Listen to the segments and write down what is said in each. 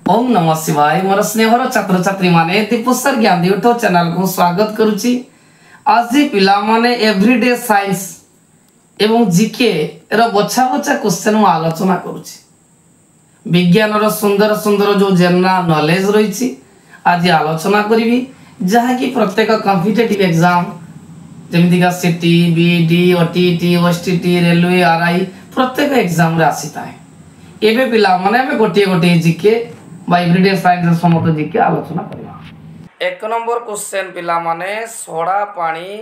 ओम नमः शिवाय मोर स्नेहर छात्र छात्री माने दीपस्तर ज्ञान यूट्यूब चैनल को स्वागत करुच्ची। आज पिला माने एवरीडे साइंस एवं जीके रो बछा बछा क्वेश्चन आलोचना करुच्ची। विज्ञान रो सुंदर सुंदर जो जनरल नॉलेज रही आज आलोचना करी जहाँ कि प्रत्येक कॉम्पिटिटिव एग्जाम जमीका CT BD OTT OSTT railway RI प्रत्येक एग्जाम रे आसीता है। एबे पिला माने हमें गोटे गोटे जीके एवरीडे साइंस समस्त जीके आलोचना करवा। एक नंबर क्वेश्चन पिला माने सोडा पानी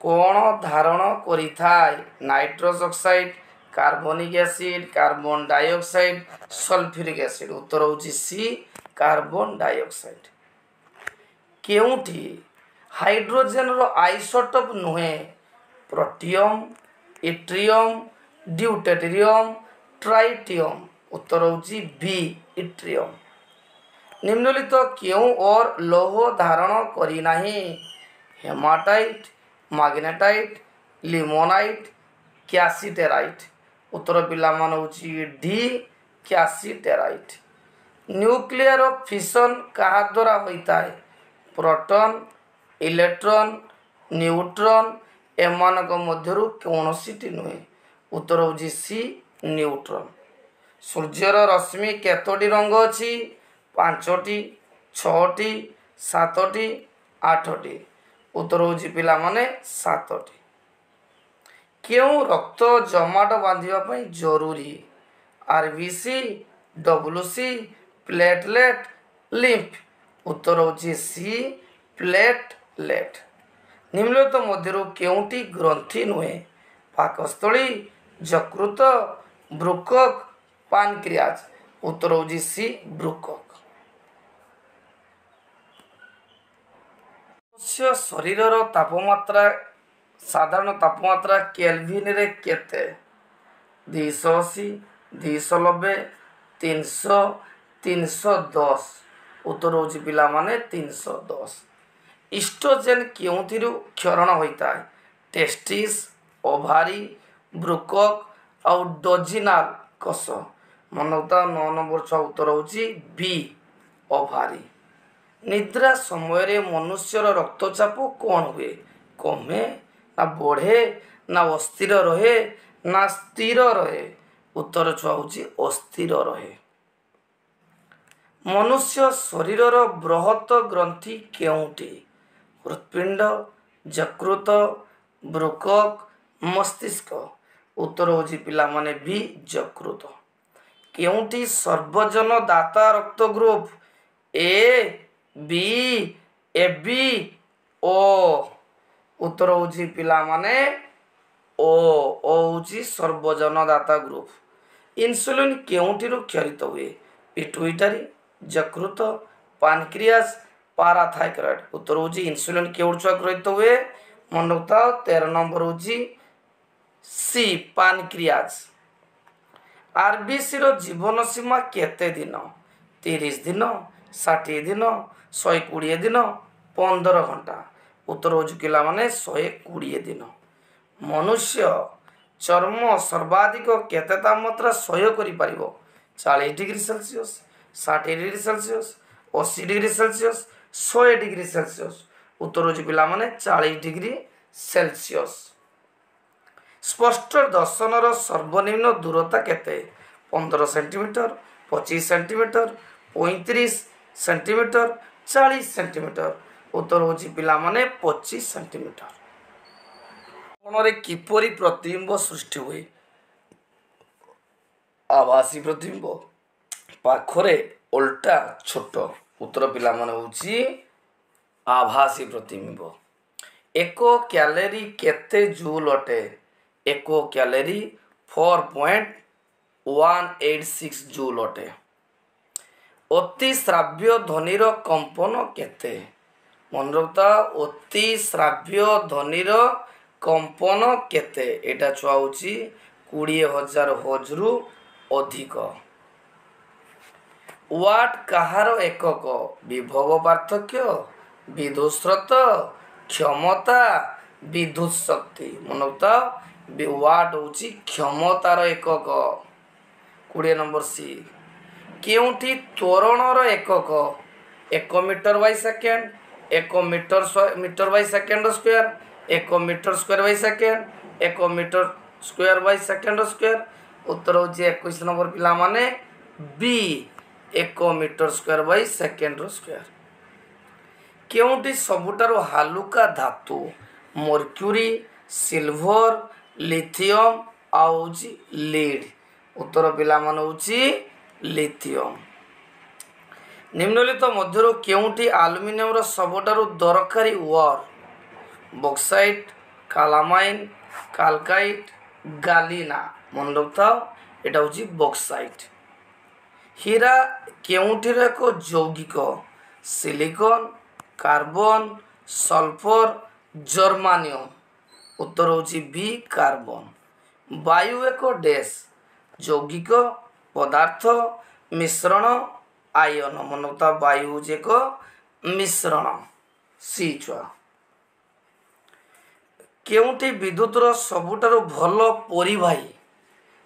कोण धारण करिथाय? नाइट्रस ऑक्साइड, कार्बनिक acid, carbon dioxide, sulphuric acid. उत्तर होची सी कार्बन डाइऑक्साइड। केउठी हाइड्रोजन रो आइसोटोप नुहे? Protium, yttrium, deuterium, tritium. उत्तर होची बी इट्रियम। निम्नलिखित क्यों और लौह धारण करी नहीं? Haematite, magnetite, limonite, cassiterite. उत्तर पिला मान होची डी कैसीटेराइट। न्यूक्लियर फिशन कहा द्वारा होता है? प्रोटॉन, इलेक्ट्रॉन, न्यूट्रॉन एमानक मध्यरु कौनसीटी नुहे? उत्तर होची सी न्यूट्रॉन। सूर्यर रश्मि केतोटी रंग अछि? 5टी, 6टी, 7टी, 8टी। उत्तर होची पिला माने 7टी। क्यों रक्त जमाट बांधिबा पई जरूरी? RBC, WBC, platelet, lymph. उत्तर होची सी प्लेटलेट। निम्नलिखित मध्यरु केउटी ग्रंथि नुहे? पाकस्थली, यकृत, वृक्क, पानक्रियाज। उत्तर होची सी वृक्क। मनुष्य शरीर तापमात्रा साधारण तापमात्रा केल्विन रे केते? 280, 290, 300, 310। उत्तर होची पिला माने 310। इस्ट्रोजेन केउथिरु क्षरण होता है? टेस्टिस, ओभारी, वृक्क और डोजिनाल कोष। मनोता 9 नंबर छ उत्तर होची बी ओभारी। निद्रा समय मनुष्यर रक्तचाप कौन हुए? कमे ना बढ़े ना अस्थिर रहे ना स्थिर रहे? उत्तर छुआ होची अस्थिर रहे। मनुष्य शरीर बृहत ग्रंथि केउटी? हृत्पिंड, यकृत, वृक्क, मस्तिष्क। उत्तर होची पिला माने बी यकृत। केउटी सर्वजन दाता रक्त ग्रुप? ए, बी, एबी, ओ। उत्तर होची पिला माने ओ होची सर्वजन दाता ग्रुप। इंसुलिन केउठिरु क्षरित हुए? पिट्यूटरी, यकृत, पानक्रियास, पाराथाइरॉइड। उत्तर होची इंसुलिन केउठिरु क्षरित हुए? मनोता 13 नंबर होची सी पानक्रियास। आरबीसी रो जीवन सीमा केते दिन? 30 दिन, 60 दिन, 120 दिन, 15 घंटा। उत्तर होची पिला माने 120 दिन। मनुष्य चर्म सर्वाधिक केते तापमात्रा सह्य करि परिबो? 40 degree Celsius, 60 degree Celsius, 80 degree Celsius, 100 degree Celsius. उत्तर होची पिला माने 40 डिग्री सेल्सियस। स्पष्ट दर्शनर सर्वनिम्न दूरता केते? 15 सेंटीमीटर, 25 सेंटीमीटर, 35 सेंटीमीटर, 40 सेंटीमीटर। उत्तर होची पिला माने 25 सेंटीमीटर। कोणरे किपरि प्रतिबिंब सृष्टि हुए? आभासी प्रतिबिंब, पाखरे उल्टा छोट। उत्तर पिला माने होची आभासी प्रतिबिंब। एको कैलोरी केते जूल अटे? एको कैलोरी 4.186 जूल अटे। अति श्राव्य ध्वनिर कंपन केते? मन रखता अति श्राव्य ध्वनिर कंपन केते? एटा छुआ होची 20,000 हर्ट्ज रु अधिक। वाट कहार एकक? विभव पार्थक्य, विद्युत स्रोत, क्षमता, विद्युत शक्ति। मन रखता वाट होची क्षमतार एकक। 20 नंबर सी। केउठी त्वरणर एकक 1 metre by second 1 metre by second square 1 metre square by second 1 metre square by second square. उत्तर हूँ 21 नंबर पिला माने B 1 metre square by second square. केउठी सबुठारु हालुका धातु मर्क्यूरी सिल्वर लिथियम आउची लीड। उत्तर पिला मान होची लिथियम। निम्नलिखित मध्यरु केउठी एल्युमिनियम रो सबुठारु दरकारी ओर बॉक्साइट कालामाइन कालकाइट गालिना मन रखता एटा होची बॉक्साइट। हीरा केउठीर एक यौगिक सिलिकॉन कार्बन सल्फर जर्मानियम। उत्तर होची बी कार्बन। वायु एक डैश यौगिक पदार्थ मिश्रण आयन मन रखता वायु होची एक मिश्रण सी छुआ। केउठी विद्युतर सबुठारु भल परिवाही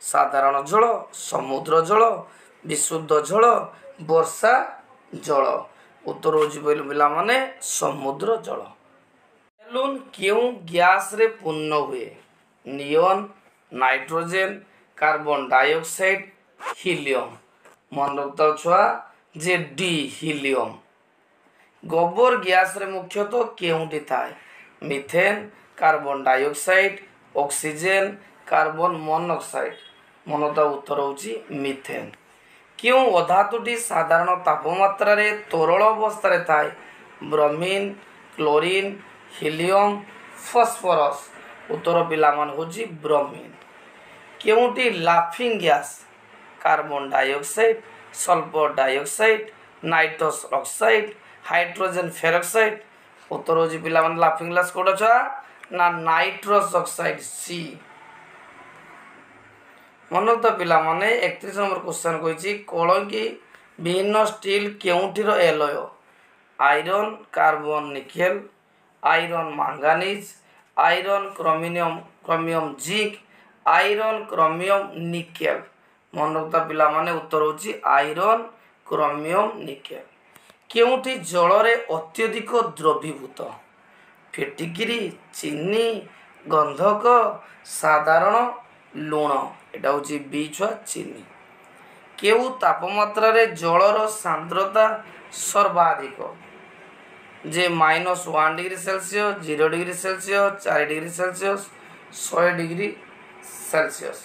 साधारण जल समुद्र जल विशुद्ध जल वर्षा जल। उत्तर होची पिला माने समुद्र जल। बैलून क्यों गैस रे पूर्ण हुए नियन नाइट्रोजन कार्बन डाइऑक्साइड हीलियम मन रखता छुआ जे डी हीलियम। गोबर गैस रे मुख्यतः केउठी थाए methane carbon dioxide oxygen carbon monoxide मनता उत्तर होची मिथेन। क्यों अधातुटी साधारण तापमात्रा रे तरल अवस्था रे थाए ब्रोमीन क्लोरीन हीलियम फॉस्फोरस। उत्तर पिला मान होची ब्रोमीन। केउटी laughing gas carbon dioxide sulphur dioxide nitrous oxide hydrogen peroxide. उत्तर होची पिला मान लाफिंग गैस कोड छ ना नाइट्रस ऑक्साइड सी। मनोक्त पिला माने 31 नंबर क्वेश्चन कहिछि कलंकी विभिन्न स्टील केउठीर alloy iron carbon nickel iron manganese iron chromium zinc iron chromium nickel. मनोक्त पिला माने उत्तर होछि आयरन क्रोमियम निकेल। केउठी जल रे अत्यधिक द्रवीभूत फिटिकिरी चीनी गंधक साधारण लुण एटा होची बी छुआ चीनी। केउ तापमात्रा रे जलर सांद्रता सर्वाधिक जे -1 degree Celsius 0 degree Celsius 4 degree Celsius 100 degree Celsius.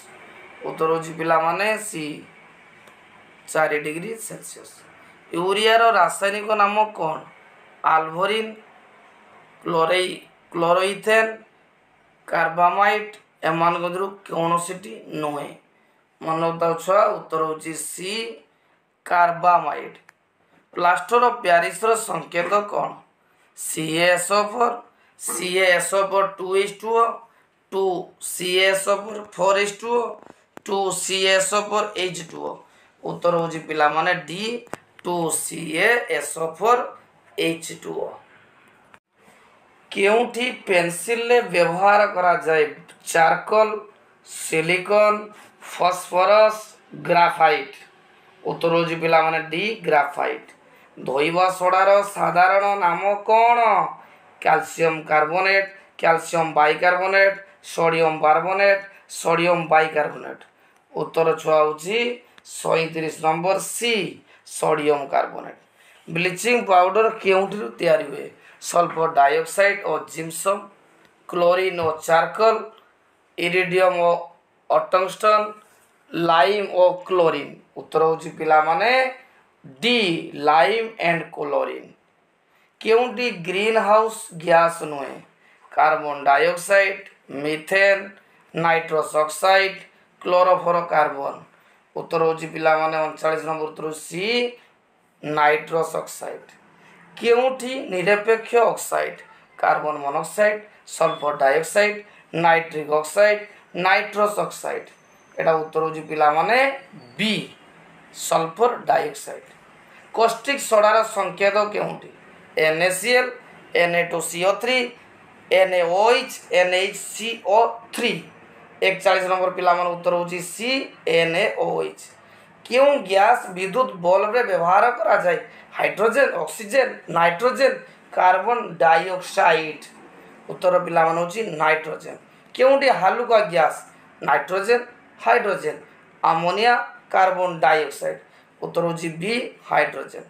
उत्तर होची पिला माने सी 4 डिग्री सेल्सियस। यूरिया रो रासायनिक नाम कोन आल्भरिन क्लोरोइथेन कार्बामाइट एमान गदरु कोनोसिटी नुहे मनोता छुआ। उत्तर होची सी कार्बामाइट। प्लास्टर ऑफ पेरिस रो संकेत कोन CaSO4 CaSO4 2H2O 2 CaSO4 4H2O 2 CaSO4 H2O। उत्तर होची पिला माने डी 2 CaSO4 H2O। केउठी पेंसिल ले व्यवहार करा जाए चारकोल सिलिकॉन फॉस्फोरस ग्राफाइट। उत्तर होची पिला माने डी ग्राफाइट। धोइबा सोडार साधारण नाम कोन calcium carbonate calcium bicarbonate sodium carbonate sodium bicarbonate. उत्तर छुआ होची 37 number C sodium carbonate. Bleaching powder केउठी तैयारी हुए सल्फर डाइऑक्साइड और जिप्सम क्लोरीन और चारकोल इरिडियम और टंगस्टन लाइम और क्लोरीन। उत्तर होची पिला माने डी लाइम एंड क्लोरीन। केउठी ग्रीन हाउस गैस नुहे carbon dioxide methane nitrous oxide chlorofluorocarbon. उत्तर होची पिला माने 39 नंबर उत्तर सी नाइट्रस ऑक्साइड। केउठी निरपेक्ष oxide carbon monoxide sulphur dioxide nitric oxide nitrous oxide. एटा उत्तर होची पिला माने बी सल्फर डाइऑक्साइड। कॉस्टिक सोडार संकेत केउठी NaCl Na2CO3 NaOH NHCO3। 41 number पिला मान उत्तर होची सी NaOH। क्यों गैस विद्युत बल्ब रे व्यवहार करा जाए hydrogen oxygen nitrogen carbon dioxide उत्तर पिला मान होची नाइट्रोजेन क्योंटी हालुका gas nitrogen hydrogen ammonia carbon dioxide उत्तर होची बी हाइड्रोजेन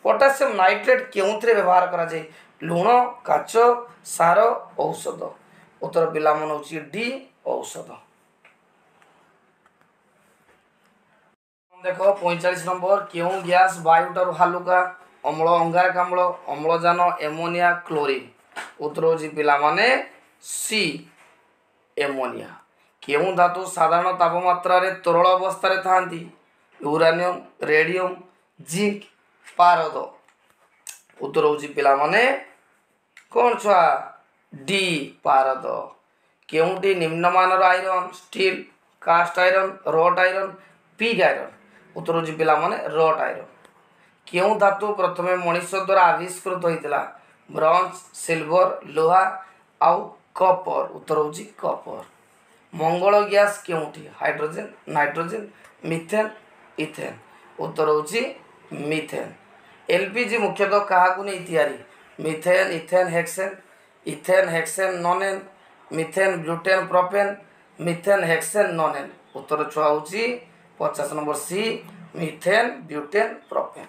पोटासियम नाइट्रेट क्योंथरे व्यवहार करा जाए लुण काच सार औषध उत्तर पिला मान होची डी औषध देखो 45 नंबर क्यों गैस वायुटारू हालुका अम्ल अंगारकाम्ल अम्लजान एमोनिया क्लोरीन उत्तर होची पिला माने सी एमोनिया क्यों धातु साधारण तापमात्रा रे तरल अवस्था रे थांती यूरानियम रेडियम जिंक पारद उत्तर होची पिला माने कौन छुआ डी पारद क्योंटी निम्नमानर iron steel cast iron wrought iron pig iron उत्तर होची पिला माने रट आयरन क्यों धातु प्रथमे मनुष्य द्वारा आविष्कृत होइतिला ब्रॉन्ज सिल्वर लोहा आउ कपर उत्तर होची कपर मंगल गैस क्योंटी हाइड्रोजन नाइट्रोजन मिथेन इथेन उत्तर होची मिथेन एलपीजी मुख्यतः काहाकु नै तयारी methane ethane hexane nonane methane butane propane methane hexane nonane उत्तर छुआ होची 50 number C methane butane propane.